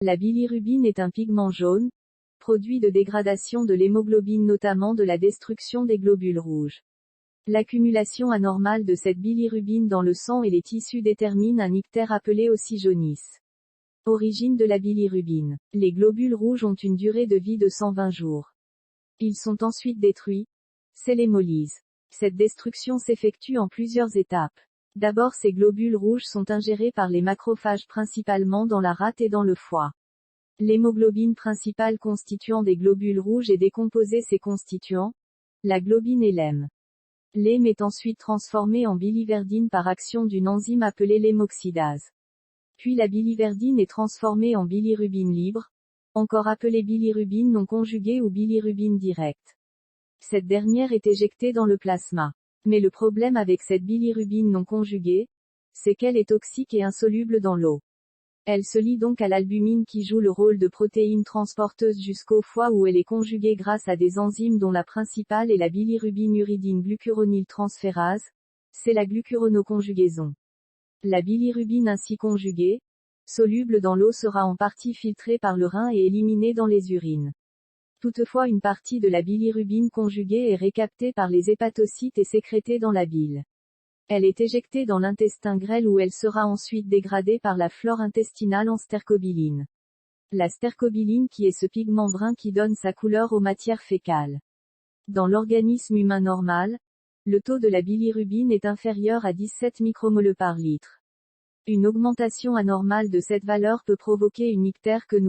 La bilirubine est un pigment jaune, produit de dégradation de l'hémoglobine, notamment de la destruction des globules rouges. L'accumulation anormale de cette bilirubine dans le sang et les tissus détermine un ictère appelé aussi jaunisse. Origine de la bilirubine. Les globules rouges ont une durée de vie de 120 jours. Ils sont ensuite détruits. C'est l'hémolyse. Cette destruction s'effectue en plusieurs étapes. D'abord, ces globules rouges sont ingérés par les macrophages principalement dans la rate et dans le foie. L'hémoglobine principale constituant des globules rouges est décomposée ces constituants, la globine et l'hème. L'hème est ensuite transformé en biliverdine par action d'une enzyme appelée l'hémoxydase. Puis la biliverdine est transformée en bilirubine libre, encore appelée bilirubine non conjuguée ou bilirubine directe. Cette dernière est éjectée dans le plasma. Mais le problème avec cette bilirubine non conjuguée, c'est qu'elle est toxique et insoluble dans l'eau. Elle se lie donc à l'albumine qui joue le rôle de protéine transporteuse jusqu'au foie où elle est conjuguée grâce à des enzymes dont la principale est la bilirubine uridine glucuronyltransférase, c'est la glucuronoconjugaison. La bilirubine ainsi conjuguée, soluble dans l'eau, sera en partie filtrée par le rein et éliminée dans les urines. Toutefois, une partie de la bilirubine conjuguée est récaptée par les hépatocytes et sécrétée dans la bile. Elle est éjectée dans l'intestin grêle où elle sera ensuite dégradée par la flore intestinale en stercobiline. La stercobiline qui est ce pigment brun qui donne sa couleur aux matières fécales. Dans l'organisme humain normal, le taux de la bilirubine est inférieur à 17 micromoles par litre. Une augmentation anormale de cette valeur peut provoquer une ictère que nous